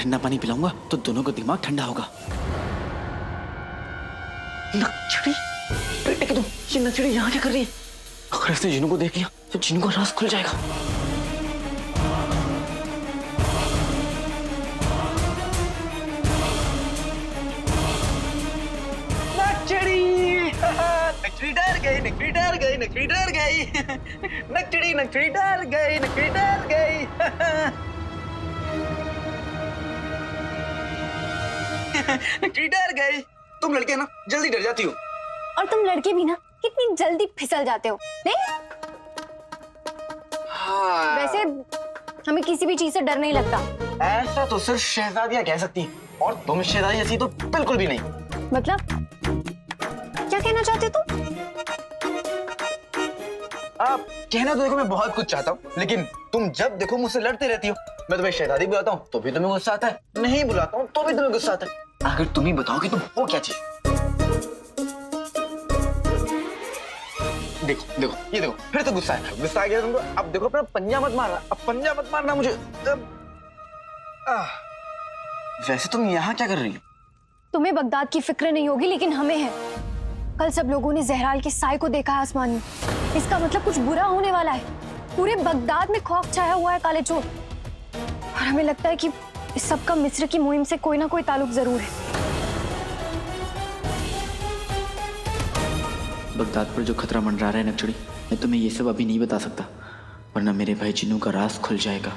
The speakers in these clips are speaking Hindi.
ठंडा पानी पिलाऊंगा तो दोनों का दिमाग ठंडा होगा। नकचड़ी, बेटे के तुम, ये नकचड़ी यहाँ क्या कर रही है? अगर इसने जिन्नू को देख लिया तो जिन्नू का राज खुल जाएगा। नकचड़ी डर गई, नकचड़ी डर गई, नकचड़ी डर गई। नकचड़ी नकचड़ी डर गई, नकचड़ी डर गई। नकचड़ी डर गई। तुम लड़के ना जल्दी डर जाती हो। और तुम लड़के भी ना कितनी जल्दी फिसल जाते हो, नहीं? हाँ। वैसे हमें किसी भी चीज से डर नहीं लगता। ऐसा तो सिर्फ शहजादियां कह सकती हैं, और तुम शहजादी ऐसी तो बिल्कुल भी नहीं। मतलब क्या कहना चाहते हो तुम? आप कहना तो देखो मैं बहुत कुछ चाहता हूँ, लेकिन तुम जब देखो मुझसे लड़ते रहती हो। मैं तुम्हें शहजादी बुलाता हूँ तो भी तुम्हें गुस्सा आता है, नहीं बुलाता हूँ तो भी तुम्हें गुस्सा आता है। अगर तुम ही बताओ कि तुम वो क्या चीज। देखो देखो ये देखो, फिर तो गुस्सा है, गुस्सा आ गया तुमको। अब देखो अपना पंजा मत मारना, अब पंजा मत मारना मुझे। वैसे तुम यहाँ क्या कर रही हो? तुम्हें बगदाद की फिक्र नहीं होगी, लेकिन हमें है। कल सब लोगों ने जहराल के साए को देखा है आसमान में। इसका मतलब कुछ बुरा होने वाला है। पूरे बगदाद में खौफ छाया हुआ है काले चोर, और हमें लगता है कि इस सब का मिस्र की मुहिम से कोई ना कोई ताल्लुक जरूर है। बगदाद पर जो खतरा मंडरा रहा है नकचड़ी, मैं तुम्हें ये सब अभी नहीं बता सकता, वरना मेरे भाई जिन्नू का राज खुल जाएगा।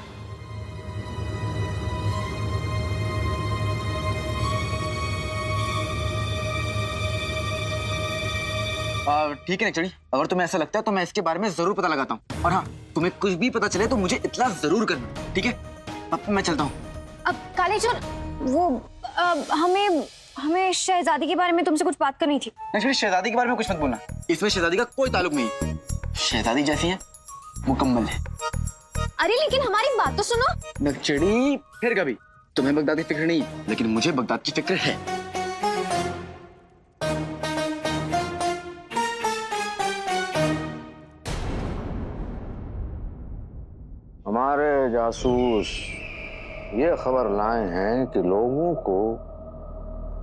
ठीक है नकचड़ी, अगर तुम्हें ऐसा लगता है तो मैं इसके बारे में जरूर पता लगाता हूँ। और हाँ, तुम्हें कुछ भी पता चले तो मुझे इत्तला जरूर करना, ठीक है? अब मैं चलता हूँ। अब काले चोर, वो हमें शहजादी के बारे में तुमसे कुछ बात करनी थी। नकचड़ी, शहजादी के बारे में कुछ मत बोलना, इसमें शहजादी का कोई ताल्लुक नहीं। शहजादी जैसी है मुकम्मल है। अरे लेकिन हमारी बात तो सुनो। नकचड़ी, फिर कभी। तुम्हें बगदाद की फिक्र नहीं, लेकिन मुझे बगदाद की फिक्र है। हमारे जासूस ये खबर लाए हैं कि लोगों को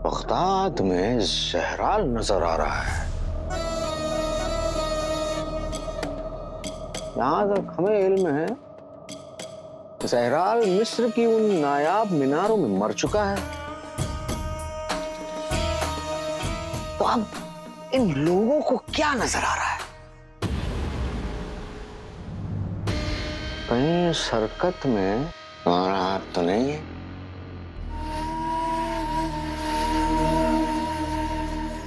बगदाद में जहराल नजर आ रहा है। यहां तक हमें इल्म है जहराल मिस्र की उन नायाब मीनारों में मर चुका है। तो अब इन लोगों को क्या नजर आ रहा है? कहीं सरकत में हमारा हाथ तो नहीं है?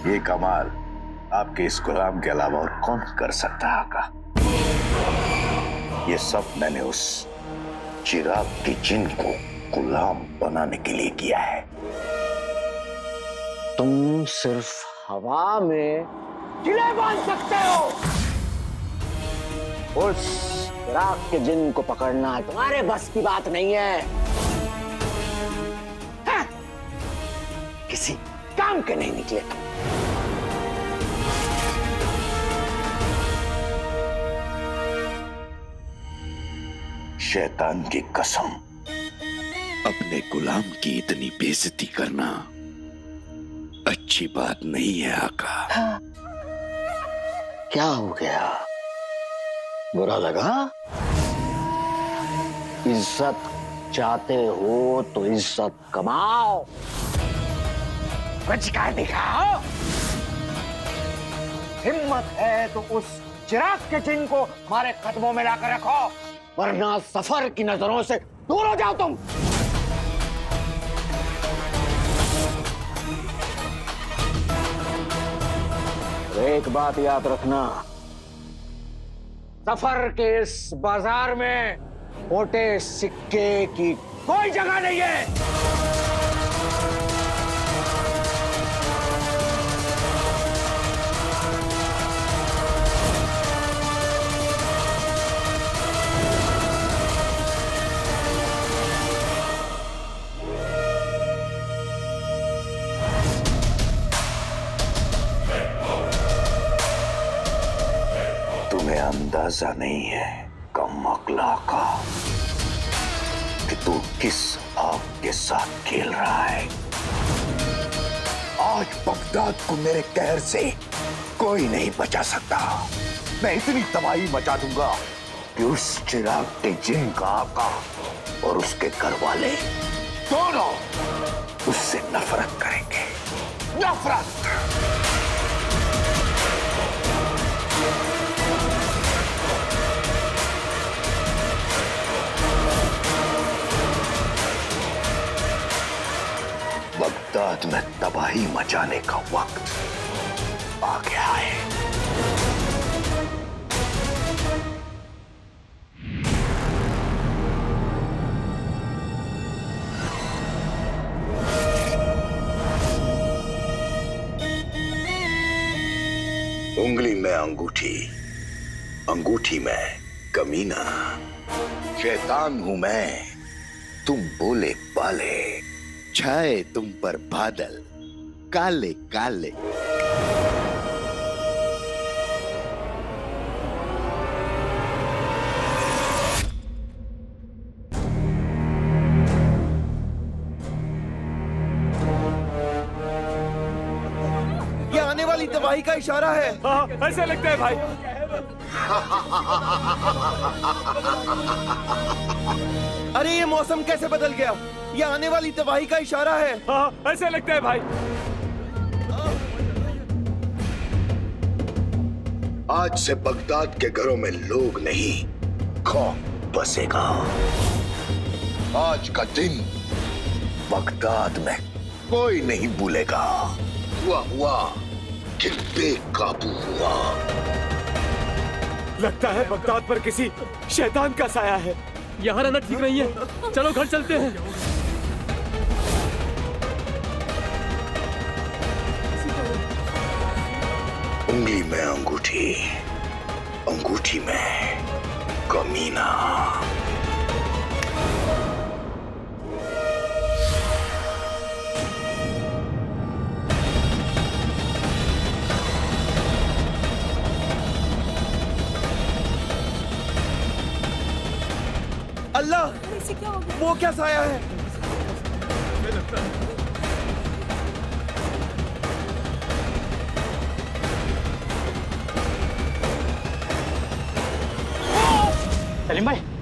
ये कमाल आपके इस गुलाम के अलावा और कौन कर सकता है आका? ये सब मैंने उस चिराग की जिन को गुलाम बनाने के लिए किया है। तुम सिर्फ हवा में किले बांध सकते हो। उस चिराग के जिन को पकड़ना तुम्हारे बस की बात नहीं है। हाँ, किसी काम के नहीं निकले तुम। शैतान की कसम, अपने गुलाम की इतनी बेइज्जती करना अच्छी बात नहीं है आका। हाँ। क्या हो गया? बुरा लगा? इज्जत चाहते हो तो इज्जत कमाओ, कर दिखाओ। हिम्मत है तो उस चिराग के चिन्ह को हमारे कदमों में लाकर रखो, वरना सफर की नजरों से दूर हो जाओ तुम। एक बात याद रखना, सफर के इस बाजार में मोटे सिक्के की कोई जगह नहीं है। तुम्हें अंदाजा नहीं है कम अक्ला का कि तू किस आग के साथ खेल रहा है। आज बगदाद को मेरे कहर से कोई नहीं बचा सकता। मैं इतनी तबाही मचा दूंगा कि उस चिराग के जिन का आका और उसके घर वाले दोनों उससे नफरत करेंगे। नफरत। बगदाद में तबाही मचाने का वक्त आ गया है। उंगली में अंगूठी, अंगूठी में कमीना। शैतान हूं मैं, तुम बोले बाले, छाए तुम पर बादल काले काले। ये आने वाली तबाही का इशारा है। हाँ, ऐसा लगता है भाई। अरे ये मौसम कैसे बदल गया? ये आने वाली तबाही का इशारा है। हाँ, ऐसा लगता है भाई। आज से बगदाद के घरों में लोग नहीं, खौफ बसेगा। आज का दिन बगदाद में कोई नहीं भूलेगा। हुआ कि बेकाबू हुआ। लगता है बगदाद पर किसी शैतान का साया है। यहाँ रहना ठीक नहीं है, चलो घर चलते हैं। उंगली में अंगूठी, अंगूठी में कमीना। अल्लाह, वो क्या साया है?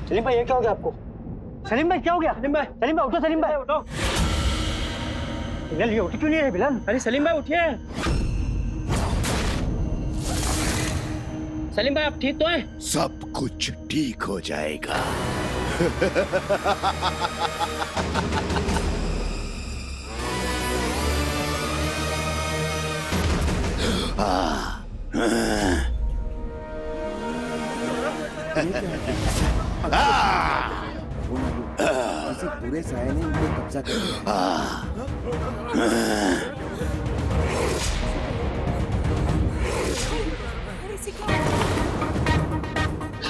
सलीम भाई ये क्या हो गया आपको? सलीम भाई क्या हो गया? सलीम भाई उठो, सलीम भाई उठो। बिलाल ये उठ क्यों नहीं है बिलाल? अरे सलीम भाई उठिए। सलीम भाई आप ठीक तो हैं? सब कुछ ठीक हो जाएगा। पूरे साये ने इनको कब्जा कर लिया।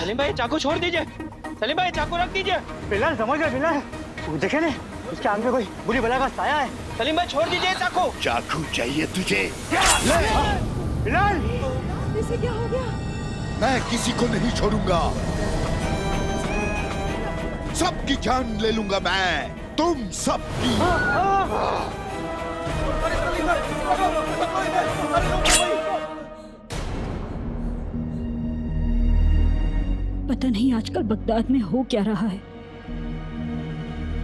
सलीम भाई चाकू छोड़ दीजिए। सलीम भाई चाकू रख दीजिए। बिलाल समझ गए बिलाल, देखे ना उसके आंख में कोई बुरी बला का साया है। सलीम भाई छोड़ दीजिए चाकू। चाकू चाहिए तुझे? बिलाल इसे क्या हो गया? मैं किसी को नहीं छोड़ूंगा। सबकी जान ले लूंगा मैं, तुम सबकी। पता नहीं आजकल बगदाद में हो क्या रहा है।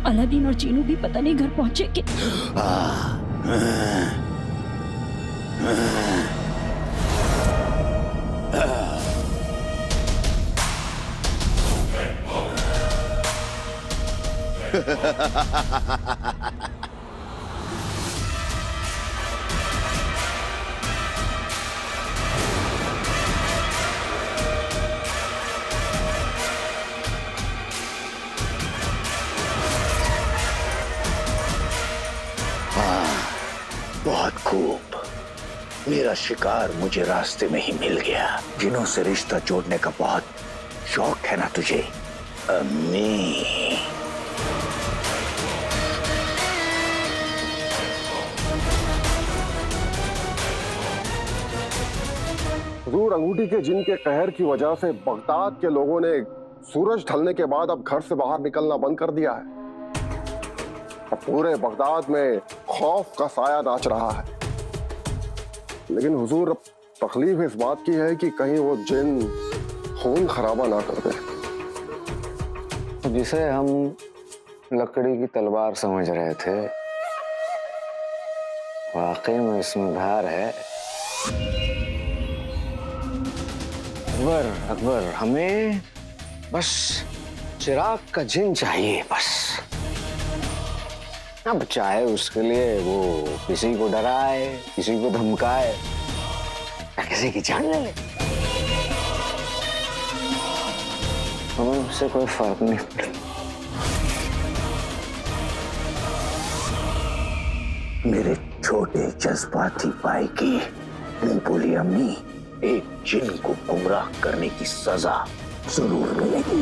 अलादीन और चीनू भी पता नहीं घर पहुंचे कि बहुत खूब। मेरा शिकार मुझे रास्ते में ही मिल गया। जिनों से रिश्ता जोड़ने का बहुत शौक है ना तुझे अम्मी? हुजूर, अंगूठी के जिन के कहर की वजह से बगदाद के लोगों ने सूरज ढलने के बाद अब घर से बाहर निकलना बंद कर दिया है। और पूरे बगदाद में खौफ का साया नाच रहा है। लेकिन हुजूर, अब तकलीफ इस बात की है कि कहीं वो जिन खून खराबा ना कर दे। जिसे हम लकड़ी की तलवार समझ रहे थे, वाकई में इसमें धार है। अकबर, अकबर, हमें बस चिराग का जिन चाहिए, बस। अब चाहे उसके लिए वो किसी को डराए, किसी को धमकाए, या किसी की जान ले ले, हमें उससे कोई फर्क नहीं पड़ता। मेरे छोटे जज्बाती भाई की मुंह बोली अम्मी, एक जिन को गुमराह करने की सजा जरूर मिलेगी।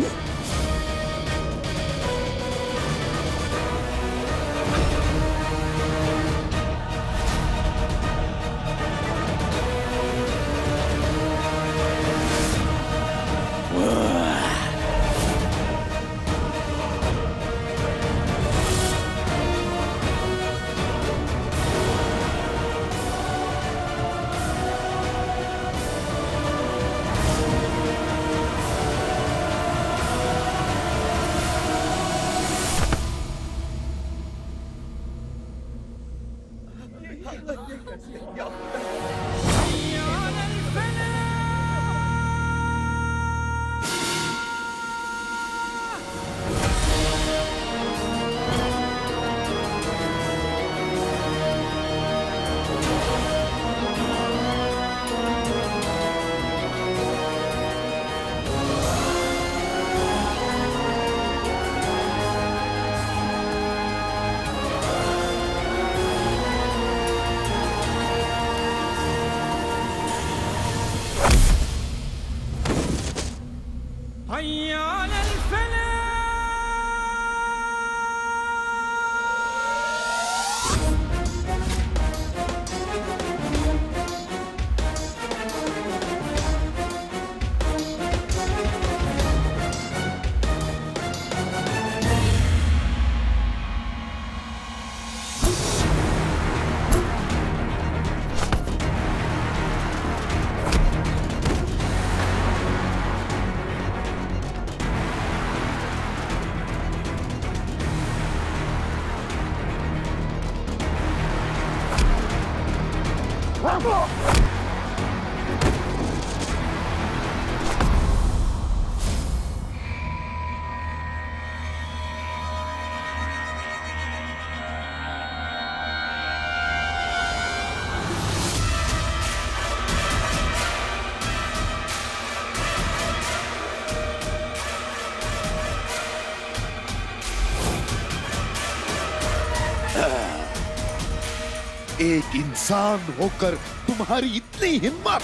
एक इंसान होकर तुम्हारी इतनी हिम्मत!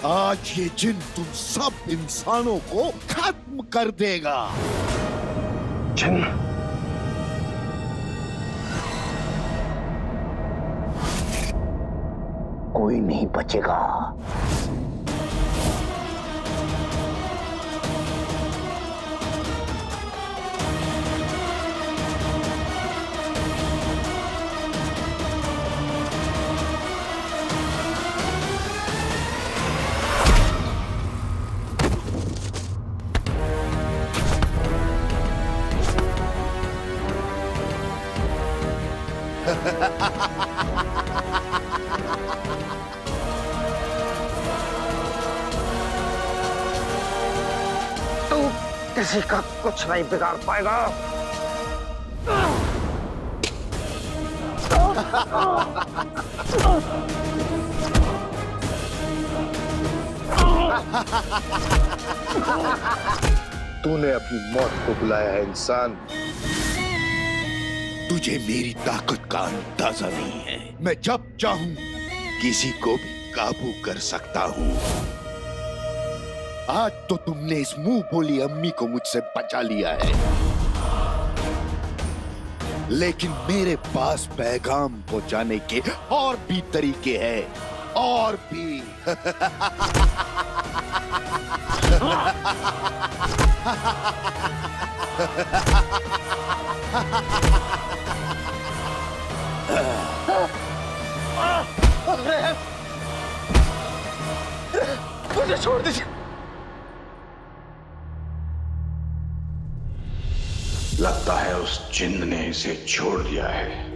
आज ये जिन तुम सब इंसानों को खत्म कर देगा। जिन, कोई नहीं बचेगा। तू किसी का कुछ नहीं बिगाड़ पाएगा। तूने अपनी मौत को बुलाया है इंसान। तुझे मेरी ताकत का अंदाजा नहीं है। मैं जब चाहूं किसी को भी काबू कर सकता हूं। आज तो तुमने इस मुंह बोली अम्मी को मुझसे बचा लिया है, लेकिन मेरे पास पैगाम पहुंचाने के और भी तरीके हैं, और भी। मुझे छोड़ दीजिए। लगता है उस जिन्न ने इसे छोड़ दिया है।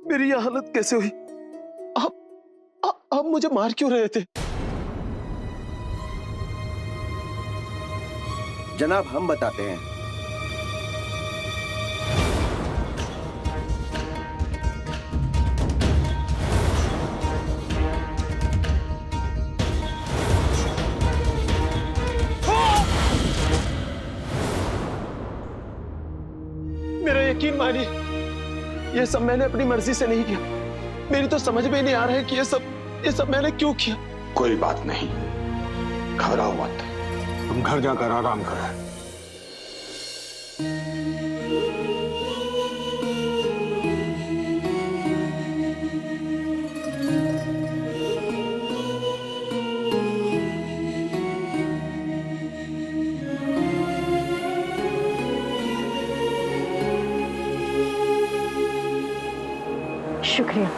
मेरी यह हालत कैसे हुई? आप मुझे मार क्यों रहे थे? जनाब हम बताते हैं। मेरा यकीन मानिए, ये सब मैंने अपनी मर्जी से नहीं किया। मेरी तो समझ में नहीं आ रहा है कि ये सब मैंने क्यों किया। कोई बात नहीं, घबराओ मत। तुम घर जाकर आराम करो। शुक्रिया,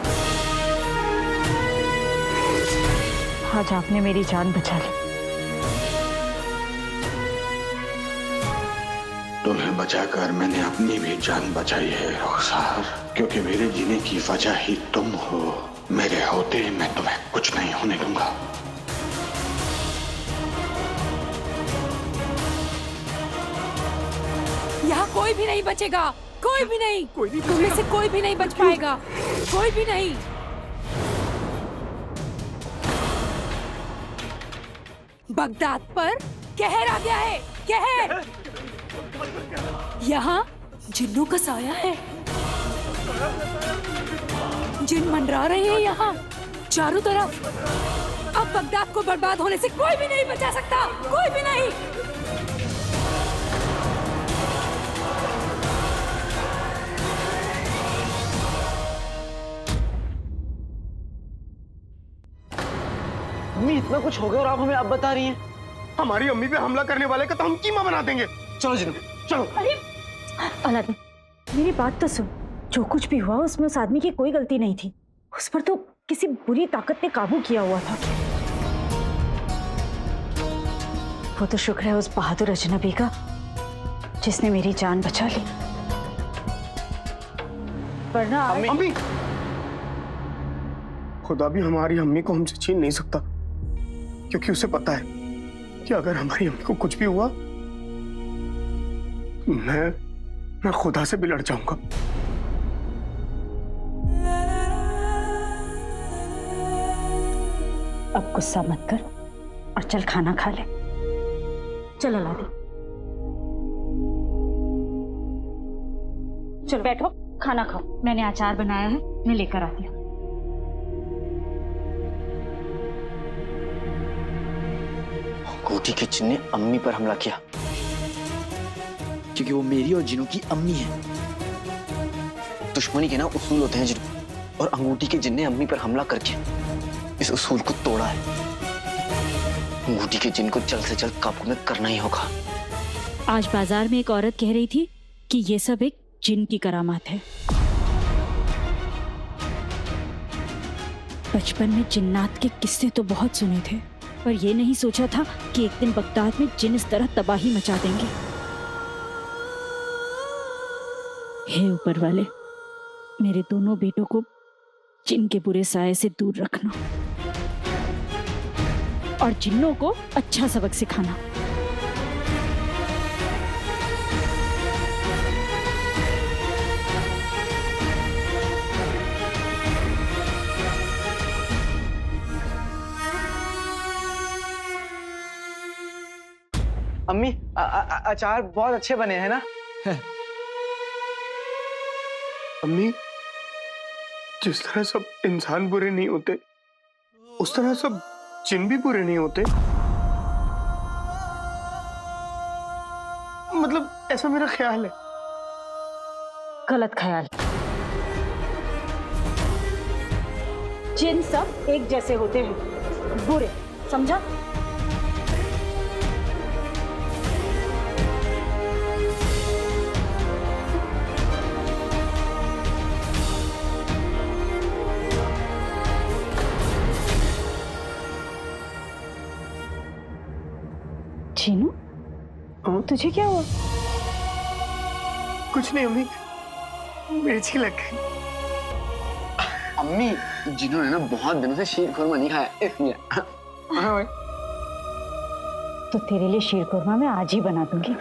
आज आपने मेरी जान बचा ली। तुम्हें बचाकर मैंने अपनी भी जान बचाई है रुखसार, क्योंकि मेरे जीने की वजह ही तुम हो। मेरे होते मैं तुम्हें कुछ नहीं होने दूंगा। यहाँ कोई भी नहीं बचेगा, कोई भी नहीं। तुम में से कोई भी नहीं बच पाएगा, कोई भी नहीं। बगदाद पर कहर आ गया है, कहर। यहाँ जिन्नों का साया है, जिन मंडरा रहे हैं यहाँ चारों तरफ। अब बगदाद को बर्बाद होने से कोई भी नहीं बचा सकता, कोई भी नहीं। अम्मी इतना कुछ हो गया और आप हमें अब बता रही हैं? हमारी अम्मी पे हमला करने वाले का तो हम कीमा बना देंगे। चलो जिन्नू चलो। अरे अलादीन, मेरी बात तो सुन। जो कुछ भी हुआ उसमें उस आदमी की कोई गलती नहीं थी। उस पर तो किसी बुरी ताकत ने काबू किया हुआ था। वो तो शुक्र है उस बहादुर अजनबी का जिसने मेरी जान बचा ली। वरना अम्मी, खुदा भी हमारी अम्मी को हमसे छीन नहीं सकता, क्योंकि उसे पता है कि अगर हमारी अम्मी को कुछ भी हुआ मैं खुदा से भी लड़ जाऊंगा। अब गुस्सा मत कर और चल खाना खा ले। चल अलादीन, चल बैठो खाना खाओ। मैंने अचार बनाया है, मैं लेकर आती हूँ। अंगूठी के जिन ने अम्मी पर हमला किया, क्योंकि वो मेरी और जिन्नू की अम्मी है। दुश्मनी के ना उसूल होते हैं जिन्नू, और अंगूठी के जिन ने अम्मी पर हमला करके इस उसूल को तोड़ा है। अंगूठी के जिन को जल्द से जल्द काबू में करना ही होगा। आज बाजार में एक औरत कह रही थी कि ये सब एक जिन की करामात है। बचपन में जिन्नात के किस्से तो बहुत सुने थे, पर यह नहीं सोचा था कि एक दिन बगदाद में जिन इस तरह तबाही मचा देंगे। हे ऊपर वाले, मेरे दोनों बेटों को जिन के बुरे साये से दूर रखना और जिन्नों को अच्छा सबक सिखाना। अम्मी अचार बहुत अच्छे बने हैं ना? अम्मी, जिस तरह सब इंसान बुरे नहीं होते, उस तरह सब जिन भी बुरे नहीं होते। मतलब ऐसा मेरा ख्याल है। गलत ख्याल। जिन सब एक जैसे होते हैं, बुरे, समझा? चीनू, तुझे क्या हुआ? कुछ नहीं अम्मी, मिर्ची लग गई। अम्मी, जिन्होंने ना बहुत दिनों से शीर खुरमा नहीं खाया इसलिए। तो तेरे लिए शीर खुरमा मैं आज ही बना दूंगी।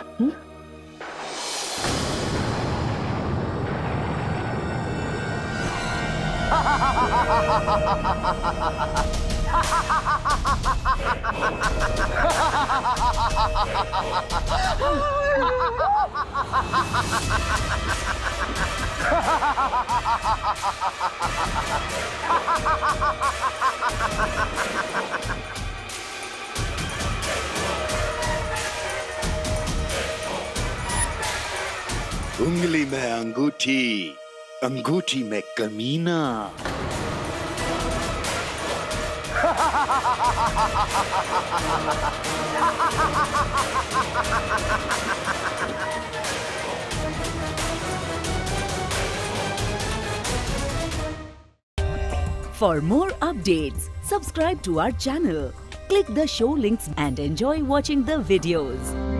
उंगली में अंगूठी, अंगूठी में कमीना। For more updates, subscribe to our channel, click the show links and enjoy watching the videos.